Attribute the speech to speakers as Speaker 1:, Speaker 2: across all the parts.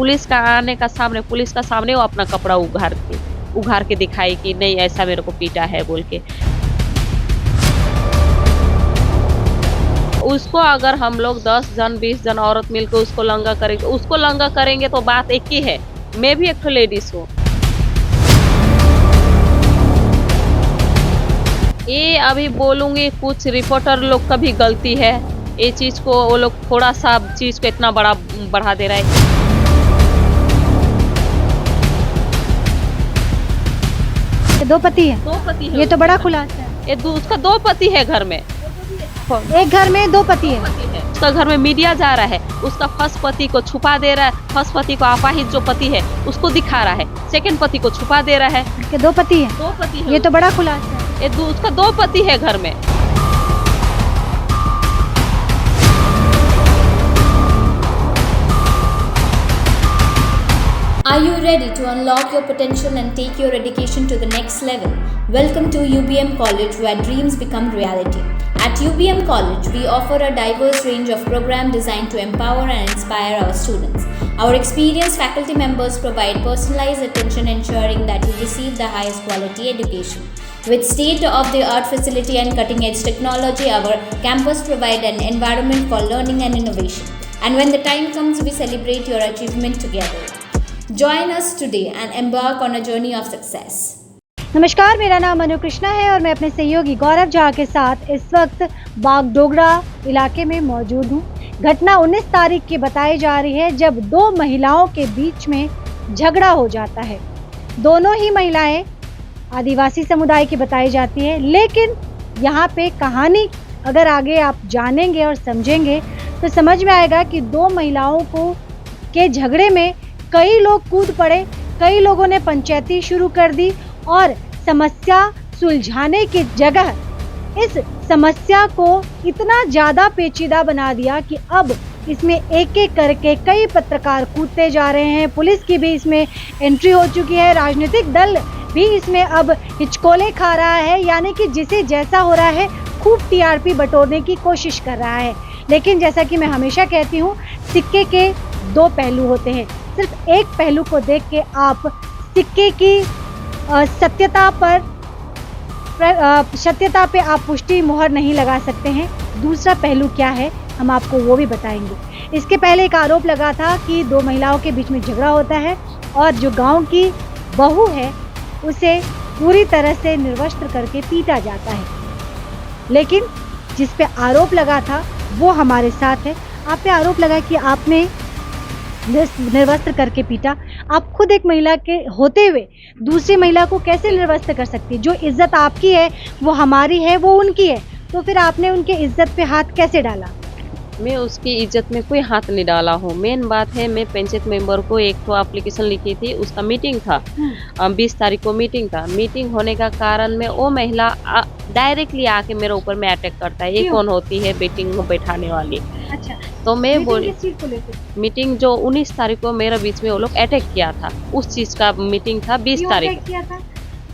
Speaker 1: Police का आने का सामने, पुलिस का सामने वो अपना कपड़ा उघार के दिखाई कि नहीं ऐसा मेरे को पीटा है बोल के। उसको अगर हम लोग 10 जन 20 जन औरत मिलकर उसको लंगा करेंगे तो बात एक ही है। मैं भी एक लेडीज हूँ। ये अभी बोलूंगी कुछ रिपोर्टर लोग का भी गलती है। ये चीज को वो लोग थोड़ा सा चीज को इतना बड़ा बढ़ा दे रहा है।
Speaker 2: दो पति है।
Speaker 1: दो पति है।
Speaker 2: ये तो बड़ा खुलासा है।
Speaker 1: ये उसका 2 पति है घर में।
Speaker 2: एक घर में 2 पति है।
Speaker 1: उसका घर में मीडिया जा रहा है, उसका फर्स्ट पति को छुपा दे रहा है। फर्स्ट पति को अपाहिज जो पति है उसको दिखा रहा है, सेकंड पति को छुपा दे रहा है।
Speaker 2: कि 2 पति है।
Speaker 1: 2 पति है।
Speaker 2: ये तो बड़ा खुलासा है।
Speaker 1: ये उसका 2 पति है घर में।
Speaker 3: Are you ready to unlock your potential and take your education to the next level? Welcome to UBM College, where dreams become reality. At UBM College, we offer a diverse range of programs designed to empower and inspire our students. Our experienced faculty members provide personalized attention, ensuring that you receive the highest quality education. With state-of-the-art facility and cutting-edge technology, our campus provides an environment for learning and innovation. And when the time comes, we celebrate your achievement together. Join us today and embark on a journey of success.
Speaker 2: नमस्कार, मेरा नाम अनु कृष्णा है और मैं अपने सहयोगी गौरव झा के साथ इस वक्त बागडोगरा इलाके में मौजूद हूँ। घटना 19 तारीख की बताई जा रही है, जब 2 महिलाओं के बीच में झगड़ा हो जाता है। दोनों ही महिलाएं आदिवासी समुदाय की बताई जाती है, लेकिन यहाँ पे कहानी अगर आगे आप जानेंगे और समझेंगे तो समझ में आएगा कि 2 महिलाओं के झगड़े में कई लोग कूद पड़े, कई लोगों ने पंचायती शुरू कर दी और समस्या सुलझाने की जगह इस समस्या को इतना ज़्यादा पेचीदा बना दिया कि अब इसमें एक एक करके कई पत्रकार कूदते जा रहे हैं। पुलिस की भी इसमें एंट्री हो चुकी है, राजनीतिक दल भी इसमें अब हिचकोले खा रहा है, यानी कि जिसे जैसा हो रहा है खूब टीआरपी बटोरने की कोशिश कर रहा है। लेकिन जैसा कि मैं हमेशा कहती हूँ, सिक्के के 2 पहलू होते हैं। सिर्फ एक पहलू को देख के आप सिक्के की सत्यता पे आप पुष्टि मोहर नहीं लगा सकते हैं। दूसरा पहलू क्या है, हम आपको वो भी बताएंगे। इसके पहले एक आरोप लगा था कि 2 महिलाओं के बीच में झगड़ा होता है और जो गांव की बहू है उसे पूरी तरह से निर्वस्त्र करके पीटा जाता है। लेकिन जिस पे आरोप लगा था वो हमारे साथ है। आप पे आरोप लगा कि आपने निर्वस्त्र करके पीटा। आप खुद एक महिला के होते हुए दूसरी महिला को कैसे निर्वस्त्र कर सकती? जो इज्जत आपकी है वो हमारी है, वो उनकी है, तो फिर आपने उनके इज्जत पे हाथ कैसे डाला?
Speaker 1: मैं उसकी इज्जत में कोई हाथ नहीं डाला हूँ। मेन बात है, मैं पंचायत मेंबर को एक तो एप्लीकेशन लिखी थी, उसका मीटिंग था। 20 तारीख को मीटिंग था। मीटिंग होने का कारण में वो महिला डायरेक्टली आके मेरे ऊपर में अटैक करता है। ये कौन होती है मीटिंग को बैठाने वाली?
Speaker 2: अच्छा,
Speaker 1: तो मैं बोली
Speaker 2: मीटिंग
Speaker 1: जो 19 तारीख को मेरे बीच में वो लोग अटैक किया था, उस चीज का मीटिंग था 20 तारीख।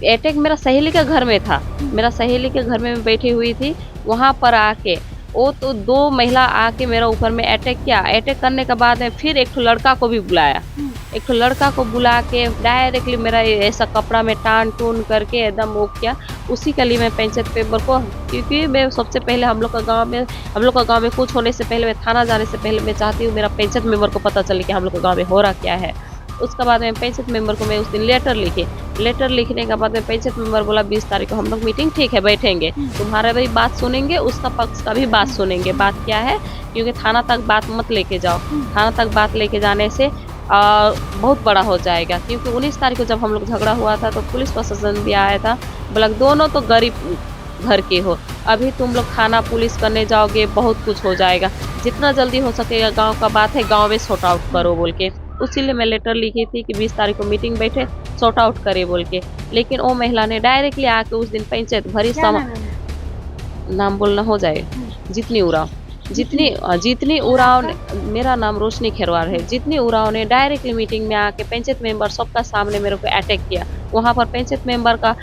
Speaker 1: अटैक मेरा सहेली के घर में था। मेरा सहेली के घर में मैं बैठी हुई थी, वहाँ पर आके वो तो 2 महिला आके मेरे ऊपर में अटैक किया। अटैक करने के बाद में फिर एक लड़का को भी बुलाया। एक लड़का को बुला के डायरेक्टली मेरा ऐसा कपड़ा में टान टून करके एकदम वो किया। उसी के लिए मैं पंचायत मेंबर को, क्योंकि मैं सबसे पहले हम लोग का गांव में कुछ होने से पहले, मैं थाना जाने से पहले मैं चाहती हूँ मेरा पंचायत मेंबर को पता चले कि हम लोग का गाँव में हो रहा क्या है। उसके बाद में पंचायत मेंबर को मैं उस दिन लेटर लिखने के बाद में पंचायत मेंबर बोला 20 तारीख को हम लोग मीटिंग, ठीक है बैठेंगे, तुम्हारा भी बात सुनेंगे, उसका पक्ष का भी बात सुनेंगे। बात क्या है, क्योंकि थाना तक बात मत लेके जाओ। थाना तक बात लेके जाने से बहुत बड़ा हो जाएगा। क्योंकि 19 तारीख को जब हम लोग झगड़ा हुआ था तो पुलिस प्रशासन भी आया था, बोला दोनों तो गरीब घर के हो, अभी तुम लोग थाना पुलिस करने जाओगे बहुत कुछ हो जाएगा, जितना जल्दी हो सकेगा गांव का बात है गांव में सॉर्ट आउट करो बोल के। उसीलिए मैं लेटर लिखी थी कि 20 तारीख को मीटिंग बैठे, सॉर्ट आउट करे बोल के। लेकिन वो महिला ने डायरेक्टली आके उस दिन पंचायत भरी नाम बोलना हो जाए, जितनी उराव ने, मेरा नाम रोशनी खेरवार है, जितनी उराव ने डायरेक्टली मीटिंग में आके पंचायत मेंबर सबका सामने मेरे को अटैक किया। वहाँ पर पंचायत मेंबर का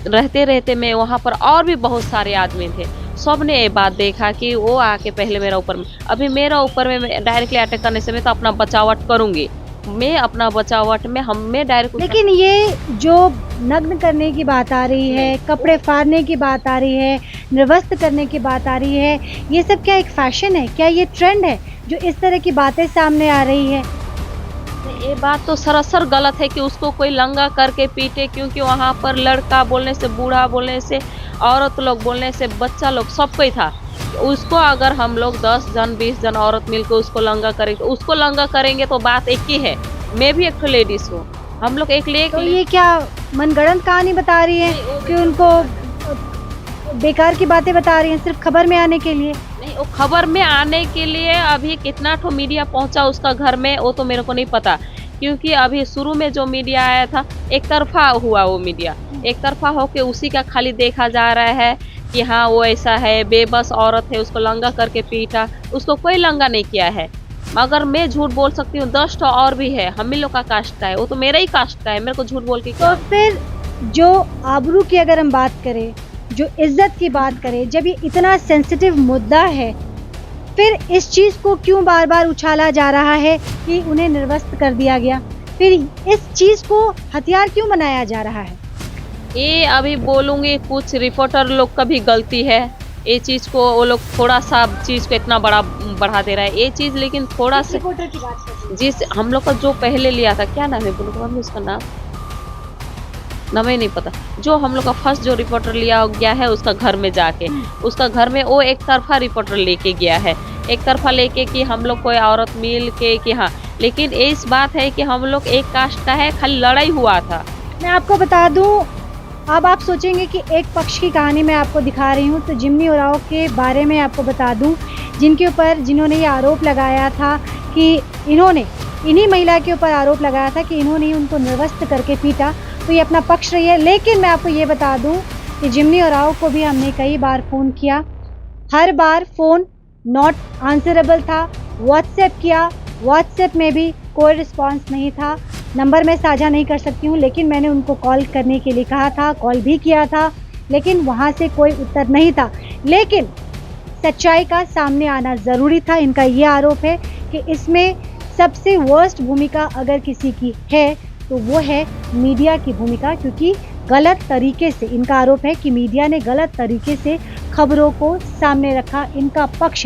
Speaker 1: रहते मैं वहाँ पर और भी बहुत सारे आदमी थे, सब ने ये बात देखा कि वो आके पहले मेरा ऊपर में, अभी मेरा ऊपर में डायरेक्टली अटैक करने से मैं तो अपना बचावट करूंगी, मैं अपना बचावट में हमें डायरेक्ट।
Speaker 2: लेकिन ये जो नग्न करने की बात आ रही है, कपड़े फाड़ने की बात आ रही है, निर्वस्त्र करने की बात आ रही है, ये सब क्या एक फैशन है? क्या ये ट्रेंड है जो इस तरह की बातें सामने आ रही है?
Speaker 1: ये बात तो सरासर गलत है कि उसको कोई लंगा करके पीटे, क्योंकि वहाँ पर लड़का बोलने से, बूढ़ा बोलने से, औरत लोग बोलने से, बच्चा लोग सब कोई था। उसको अगर हम लोग 10 जन 20 जन औरत मिलकर उसको लंगा करेंगे, उसको लंगा करेंगे तो बात एक ही है। मैं भी एक तो लेडीज हूँ, हम लोग एक ले।
Speaker 2: तो ये क्या मनगढ़ंत कहानी बता रही है कि उनको बेकार की बातें बता रही हैं सिर्फ खबर में आने के लिए?
Speaker 1: नहीं, वो खबर में आने के लिए अभी कितना ठो मीडिया पहुंचा उसका घर में, वो तो मेरे को नहीं पता, क्योंकि अभी शुरू में जो मीडिया आया था एक तरफा हुआ। वो मीडिया एक तरफा होके उसी का खाली देखा जा रहा है कि हाँ वो ऐसा है, बेबस औरत है, उसको लंगा करके पीटा। उसको कोई लंगा नहीं किया है। मगर मैं झूठ बोल सकती हूँ, 10 ठो और भी है, हम ही लोग का कास्ट का है, वो तो मेरा ही कास्ट का है, मेरे को झूठ बोल के
Speaker 2: तो फिर जो आबरू की अगर हम बात करें, जो इज्जत की बात करें, जब ये इतना सेंसिटिव मुद्दा है, फिर इस चीज को क्यों बार बार उछाला जा रहा है कि उन्हें निर्वस्त्र कर दिया गया? फिर इस चीज को हथियार क्यों बनाया जा रहा है?
Speaker 1: ये अभी बोलूंगी, कुछ रिपोर्टर लोग का भी गलती है। ये चीज को वो लोग थोड़ा सा चीज को इतना बड़ा बढ़ा दे रहा है ये चीज, लेकिन थोड़ा सा
Speaker 2: रिपोर्टर की बात करें।
Speaker 1: जिस हम लोग का जो पहले लिया था, क्या नाम है बोलो उसका नाम ही नहीं पता, जो हम लोग का फर्स्ट जो रिपोर्टर लिया गया है उसका घर में जाके, उसका घर में वो एक तरफा रिपोर्टर लेके गया है, एक तरफा लेके कि हम लोग कोई औरत मिल के कि हाँ। लेकिन इस बात है कि हम लोग एक कास्ट का है, खाली लड़ाई हुआ था।
Speaker 2: मैं आपको बता दूं, अब आप सोचेंगे कि एक पक्ष की कहानी मैं आपको दिखा रही हूँ, तो जिमनी उरांव के बारे में आपको बता दूं, जिन्होंने ये आरोप लगाया था कि इन्हीं महिला के ऊपर आरोप लगाया था कि इन्होंने उनको निर्वस्त्र करके पीटा, तो ये अपना पक्ष रही है। लेकिन मैं आपको ये बता दूं कि जिमनी उरांव को भी हमने कई बार फ़ोन किया, हर बार फ़ोन नॉट आंसरेबल था। व्हाट्सएप किया, व्हाट्सएप में भी कोई रिस्पांस नहीं था। नंबर मैं साझा नहीं कर सकती हूँ, लेकिन मैंने उनको कॉल करने के लिए कहा था, कॉल भी किया था, लेकिन वहाँ से कोई उत्तर नहीं था। लेकिन सच्चाई का सामने आना ज़रूरी था। इनका ये आरोप है कि इसमें सबसे वर्स्ट भूमिका अगर किसी की है तो वो है मीडिया की भूमिका, क्योंकि गलत तरीके से, इनका आरोप है कि मीडिया ने गलत तरीके से खबरों को सामने रखा। इनका पक्ष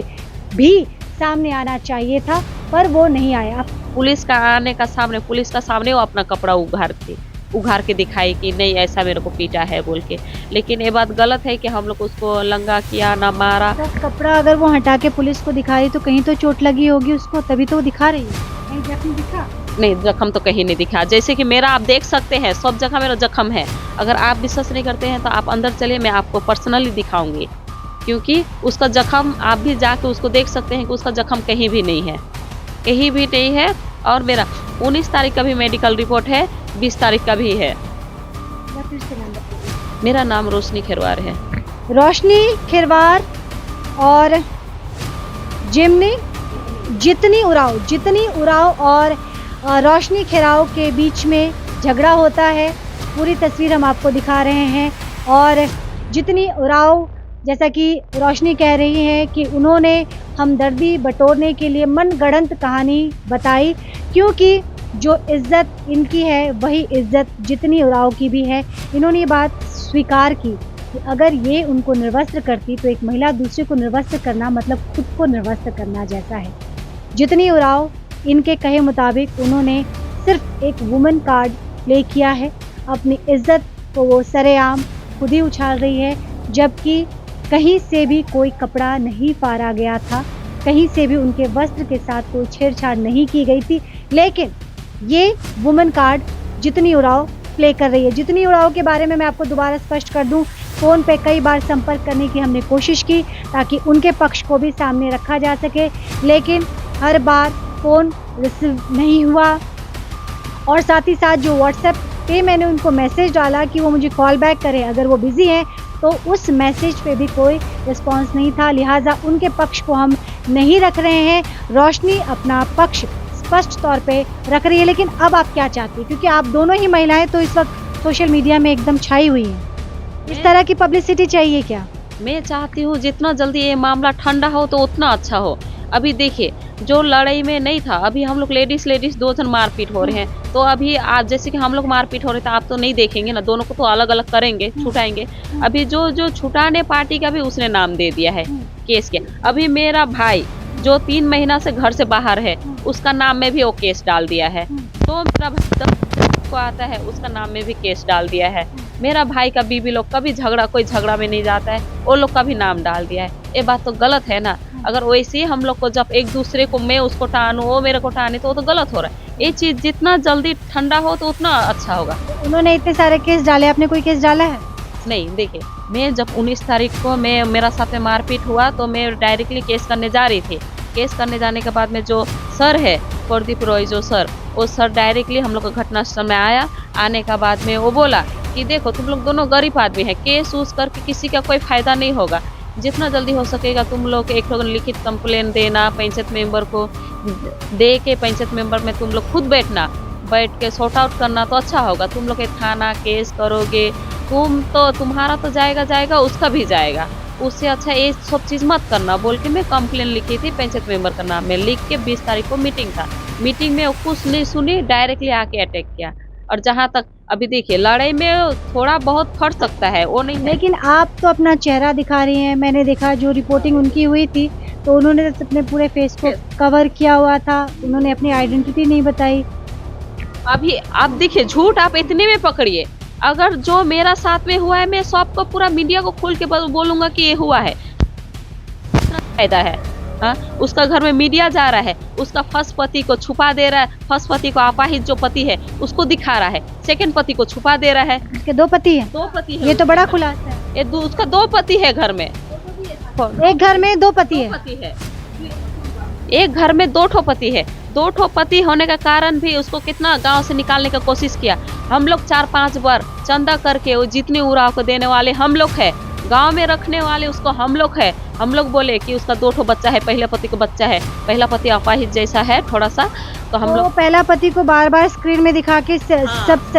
Speaker 2: भी सामने आना चाहिए था, पर वो नहीं आया।
Speaker 1: पुलिस का आने का सामने, पुलिस का सामने वो अपना कपड़ा उघार के दिखाई कि नहीं ऐसा मेरे को पीटा है बोल के। लेकिन ये बात गलत है कि हम लोग उसको लंगा किया ना मारा।
Speaker 2: तो कपड़ा अगर वो हटा के पुलिस को दिखा रही तो कहीं तो चोट लगी होगी उसको, तभी तो वो दिखा रही है। कहीं जख्म दिखा?
Speaker 1: नहीं, जख्म तो कहीं नहीं दिखा। जैसे कि मेरा आप देख सकते हैं, सब जगह मेरा जख्म है। अगर आप विश्वास नहीं करते हैं तो आप अंदर चलिए, मैं आपको पर्सनली दिखाऊंगी, क्योंकि उसका जख्म आप भी जाके उसको देख सकते हैं कि उसका जख्म कहीं भी नहीं है, कहीं भी नहीं है। और मेरा 19 तारीख का भी मेडिकल रिपोर्ट है, 20 तारीख का भी है। मेरा नाम रोशनी खिरवार है।
Speaker 2: रोशनी खिरवार और जितनी उरांव और रोशनी खिराव के बीच में झगड़ा होता है। पूरी तस्वीर हम आपको दिखा रहे हैं। और जितनी उरांव, जैसा कि रोशनी कह रही है कि उन्होंने हमदर्दी बटोरने के लिए मनगढ़ंत कहानी बताई, क्योंकि जो इज्जत इनकी है वही इज्जत जितनी उरांव की भी है। इन्होंने ये बात स्वीकार की कि अगर ये उनको निर्वस्त्र करती तो एक महिला दूसरे को निर्वस्त्र करना मतलब खुद को निर्वस्त्र करना जैसा है। जितनी उरांव, इनके कहे मुताबिक उन्होंने सिर्फ एक वुमेन कार्ड प्ले किया है। अपनी इज्जत को वो सरेआम खुद ही उछाल रही है, जबकि कहीं से भी कोई कपड़ा नहीं फाड़ा गया था, कहीं से भी उनके वस्त्र के साथ कोई छेड़छाड़ नहीं की गई थी। लेकिन ये वुमेन कार्ड जितनी उरांव प्ले कर रही है। जितनी उरांव के बारे में मैं आपको दोबारा स्पष्ट कर दूं, फ़ोन पे कई बार संपर्क करने की हमने कोशिश की ताकि उनके पक्ष को भी सामने रखा जा सके, लेकिन हर बार फ़ोन रिसीव नहीं हुआ। और साथ ही साथ जो व्हाट्सएप पे मैंने उनको मैसेज डाला कि वो मुझे कॉल बैक करें अगर वो बिज़ी हैं, तो उस मैसेज पे भी कोई रिस्पांस नहीं था। लिहाजा उनके पक्ष को हम नहीं रख रहे हैं। रोशनी अपना पक्ष स्पष्ट तौर पे रख रही है। लेकिन अब आप क्या चाहती हैं, क्योंकि आप दोनों ही महिलाएं तो इस वक्त सोशल मीडिया में एकदम छाई हुई हैं, इस तरह की पब्लिसिटी चाहिए क्या?
Speaker 1: मैं चाहती हूँ जितना जल्दी ये मामला ठंडा हो तो उतना अच्छा हो। अभी देखिए जो लड़ाई में नहीं था, अभी हम लोग लेडीज 2 जन मारपीट हो रहे हैं, तो अभी आज जैसे कि हम लोग मारपीट हो रहे थे, आप तो नहीं देखेंगे ना, दोनों को तो अलग अलग करेंगे, छुटाएंगे। अभी जो छुटाने पार्टी का भी उसने नाम दे दिया है केस के। अभी मेरा भाई जो 3 महीना से घर से बाहर है, उसका नाम में भी वो केस डाल दिया है। तो मेरा भाई को आता है, उसका नाम में भी केस डाल दिया है। मेरा भाई का बीबी लोग कभी कोई झगड़ा में नहीं जाता है, वो लोग का भी नाम डाल दिया है। ये बात तो गलत है ना। अगर वैसे ही हम लोग को जब एक दूसरे को, मैं उसको टानू, वो मेरे को टाने, तो वो तो गलत हो रहा है। ये चीज जितना जल्दी ठंडा हो तो उतना अच्छा होगा।
Speaker 2: उन्होंने इतने सारे केस डाले, आपने कोई केस डाला है?
Speaker 1: नहीं, देखिए मैं जब 19 तारीख को मेरा साथ में मारपीट हुआ, तो मैं डायरेक्टली केस करने जा रही थी। केस करने जाने के बाद में जो सर है, प्रदीप रॉय जो सर, वो सर डायरेक्टली हम लोग को घटनास्थल में आया। आने का बाद में वो बोला कि देखो तुम लोग दोनों गरीब आदमी हैं, केस उस करके किसी का कोई फायदा नहीं होगा। जितना जल्दी हो सकेगा तुम लोग एक लिखित कंप्लेन देना, पंचायत मेंबर को दे के पंचायत मेंबर में तुम लोग खुद बैठ के सॉर्ट आउट करना तो अच्छा होगा। तुम लोग थाना केस करोगे, तुम्हारा तो जाएगा, उसका भी जाएगा। उससे अच्छा ये सब चीज़ मत करना बोल के मैं कंप्लेन लिखी थी पंचायत मेंबर का नाम में लिख के। 20 तारीख को मीटिंग था, मीटिंग में कुछ नहीं सुनी, डायरेक्टली आके अटैक किया। और जहाँ तक अभी देखिए लड़ाई में थोड़ा बहुत फट सकता है, वो नहीं है।
Speaker 2: लेकिन आप तो अपना चेहरा दिखा रही हैं। मैंने देखा जो रिपोर्टिंग उनकी हुई थी, तो उन्होंने अपने पूरे फेस को कवर किया हुआ था, उन्होंने अपनी आइडेंटिटी नहीं बताई।
Speaker 1: अभी आप देखिए झूठ आप इतने में पकड़िए, अगर जो मेरा साथ में हुआ है मैं सबको पूरा मीडिया को खोल के बोलूंगा कि ये हुआ है, फायदा है। हाँ, उसका घर में मीडिया जा रहा है, उसका फर्स्ट पति को छुपा दे रहा है, फर्स्ट पति को अपाहिज जो पति है उसको दिखा रहा है, सेकंड पति को छुपा दे रहा है।
Speaker 2: उसके 2 पति हैं?
Speaker 1: 2 पति है।
Speaker 2: ये तो बड़ा खुलासा है।
Speaker 1: उसका 2 पति है घर में,
Speaker 2: एक घर में 2 पति है।
Speaker 1: एक घर में 2 ठो पति है। 2 ठो पति होने का कारण भी उसको कितना गांव से निकालने का कोशिश किया। हम लोग 4-5 बार चंदा करके वो जितनी उड़ाव को देने वाले हम लोग है, गांव में रखने वाले उसको हम लोग है। हम लोग बोले कि उसका 2 ठो बच्चा है, पहले पति को बच्चा है, पहला पति अपाहिज जैसा है थोड़ा सा, तो हम लोग
Speaker 2: पहला पति को बार बार स्क्रीन में दिखा के सब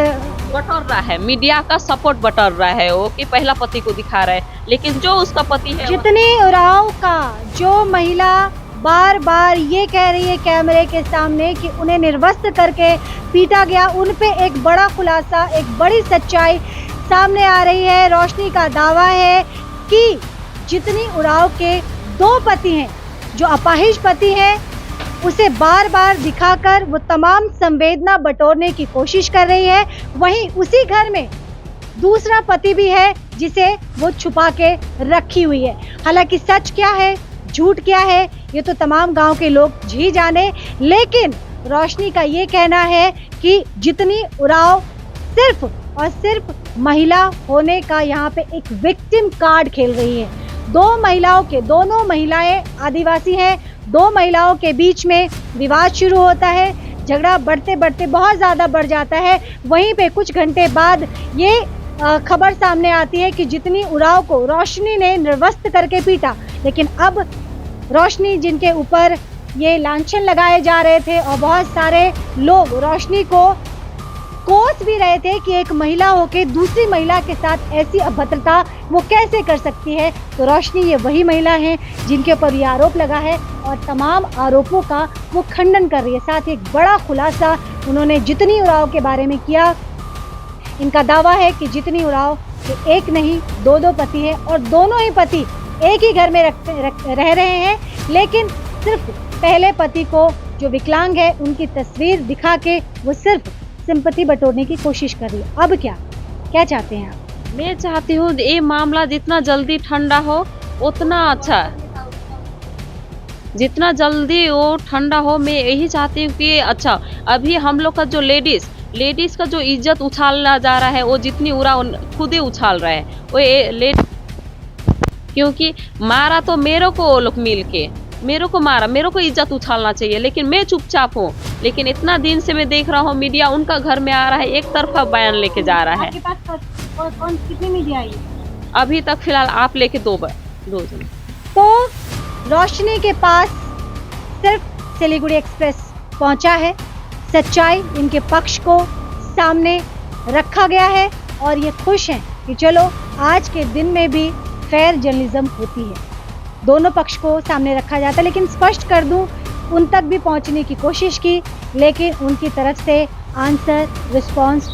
Speaker 1: बटोर रहा है, मीडिया का सपोर्ट बटोर रहा है वो कि पहला पति को दिखा रहा है। लेकिन जो उसका पति है,
Speaker 2: जितनी उड़ाव का जो महिला बार बार ये कह रही है कैमरे के सामने कि उन्हें निर्वस्त्र करके पीटा गया, उन पे एक बड़ा खुलासा, एक बड़ी सच्चाई सामने आ रही है। रोशनी का दावा है कि जितनी उड़ाव के 2 पति हैं, जो अपाहिज पति हैं, उसे बार बार दिखाकर वो तमाम संवेदना बटोरने की कोशिश कर रही है। वहीं उसी घर में दूसरा पति भी है जिसे वो छुपा के रखी हुई है। हालांकि सच क्या है, झूठ क्या है, ये तो तमाम गांव के लोग जी जाने, लेकिन रोशनी का ये कहना है कि जितनी उड़ाव सिर्फ और सिर्फ महिला होने का यहाँ पे एक विक्टिम कार्ड खेल रही है। 2 महिलाओं के, दोनों महिलाएं आदिवासी हैं, 2 महिलाओं के बीच में विवाद शुरू होता है, झगड़ा बढ़ते बढ़ते बहुत ज़्यादा बढ़ जाता है। वहीं पे कुछ घंटे बाद ये खबर सामने आती है कि जितनी उड़ाव को रोशनी ने निर्वस्त्र करके पीटा, लेकिन अब रोशनी जिनके ऊपर ये लांछन लगाए जा रहे थे और बहुत सारे लोग रोशनी को कोस भी रहे थे कि एक महिला होके दूसरी महिला के साथ ऐसी अभद्रता वो कैसे कर सकती है, तो रोशनी ये वही महिला है जिनके ऊपर ये आरोप लगा है और तमाम आरोपों का वो खंडन कर रही है। साथ ही एक बड़ा खुलासा उन्होंने जितनी उड़ाव के बारे में किया। इनका दावा है कि जितनी उड़ाव के एक नहीं 2-2 पति है और दोनों ही पति एक ही घर में रह रहे हैं, लेकिन सिर्फ पहले पति को जो विकलांग है उनकी तस्वीर दिखा के वो सिर्फ सिंपैथी बटोरने की कोशिश कर रही है। अब क्या चाहते हैं आप?
Speaker 1: मैं चाहती हूँ ये मामला जितना जल्दी ठंडा हो उतना अच्छा, जितना जल्दी वो ठंडा हो। मैं यही चाहती हूँ कि अच्छा, अभी हम लोग का जो लेडीज का जो इज्जत उछाला जा रहा है, वो जितनी उड़ा खुद ही उछाल रहा है वो क्योंकि मारा तो मेरे को वो लोग मिल के मेरे को मारा, मेरे को इज्जत उछालना चाहिए, लेकिन मैं चुपचाप हूँ। लेकिन इतना दिन से मैं देख रहा हूँ मीडिया उनका घर में आ रहा है, एक तरफा बयान लेके जा रहा है।
Speaker 2: आपके पास कौन कितनी मीडिया आई है?
Speaker 1: अभी तक फिलहाल आप लेके 2 जन।
Speaker 2: तो रोशनी के पास सिर्फ सिलीगुड़ी एक्सप्रेस पहुंचा है, सच्चाई इनके पक्ष को सामने रखा गया है और ये खुश हैं कि चलो आज के दिन में भी फेयर जर्नलिज्म होती है। दोनों पक्ष को सामने रखा जाता है। लेकिन स्पष्ट कर दूं, उन तक भी पहुंचने की कोशिश की, लेकिन उनकी तरफ से आंसर रिस्पांस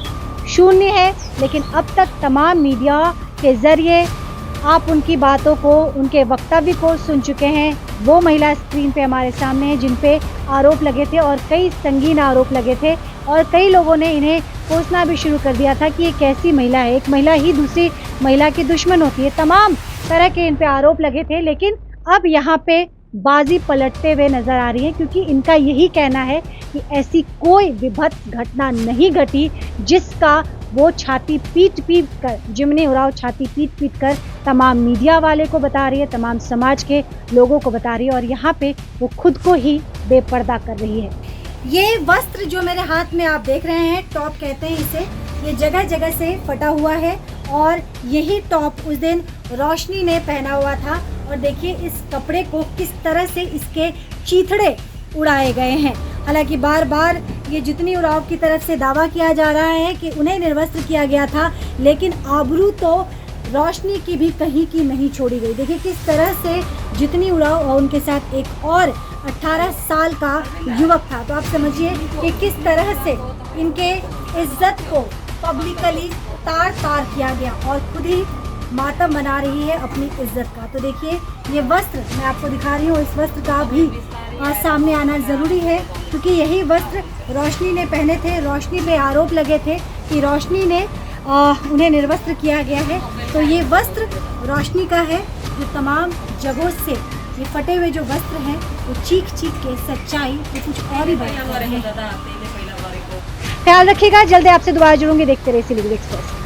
Speaker 2: शून्य है। लेकिन अब तक तमाम मीडिया के ज़रिए आप उनकी बातों को, उनके वक्तव्य को सुन चुके हैं। वो महिला स्क्रीन पे हमारे सामने है जिन पे आरोप लगे थे और कई संगीन आरोप लगे थे और कई लोगों ने इन्हें कोसना भी शुरू कर दिया था कि ये कैसी महिला है, एक महिला ही दूसरी महिला की दुश्मन होती है। तमाम तरह के इन पे आरोप लगे थे, लेकिन अब यहाँ पे बाजी पलटते हुए नजर आ रही है, क्योंकि इनका यही कहना है कि ऐसी कोई विभत्स घटना नहीं घटी जिसका वो छाती पीट कर, जिमनी उरांव छाती पीट कर तमाम मीडिया वाले को बता रही है, तमाम समाज के लोगों को बता रही है और यहाँ पे वो खुद को ही बेपर्दा कर रही है। ये वस्त्र जो मेरे हाथ में आप देख रहे हैं, टॉप कहते हैं इसे, ये जगह जगह से फटा हुआ है और यही टॉप उस दिन रोशनी ने पहना हुआ था। और देखिए इस कपड़े को किस तरह से इसके चीथड़े उड़ाए गए हैं। हालांकि बार बार ये जितनी उरांव की तरफ से दावा किया जा रहा है कि उन्हें निर्वस्त्र किया गया था, लेकिन आबरू तो रोशनी की भी कहीं की नहीं छोड़ी गई। देखिए किस तरह से जितनी उरांव और उनके साथ एक और 18 साल का युवक था। तो आप समझिए कि किस तरह से इनके इज्जत को पब्लिकली तार तार किया गया और खुद ही मातम मना रही है अपनी इज्जत का। तो देखिए ये वस्त्र मैं आपको दिखा रही हूँ, इस वस्त्र का भी सामने आना ज़रूरी है, क्योंकि यही वस्त्र रोशनी ने पहने थे। रोशनी पे आरोप लगे थे कि रोशनी ने उन्हें निर्वस्त्र किया गया है। तो ये वस्त्र रोशनी का है, जो तमाम जगहों से ये फटे हुए जो वस्त्र हैं वो चीख के सच्चाई वो कुछ और ही बता रहे हैं। ख्याल रखिएगा, जल्दी आपसे दोबारा जुड़ूंगी। देखते रहिए सिलीगुड़ी एक्सप्रेस।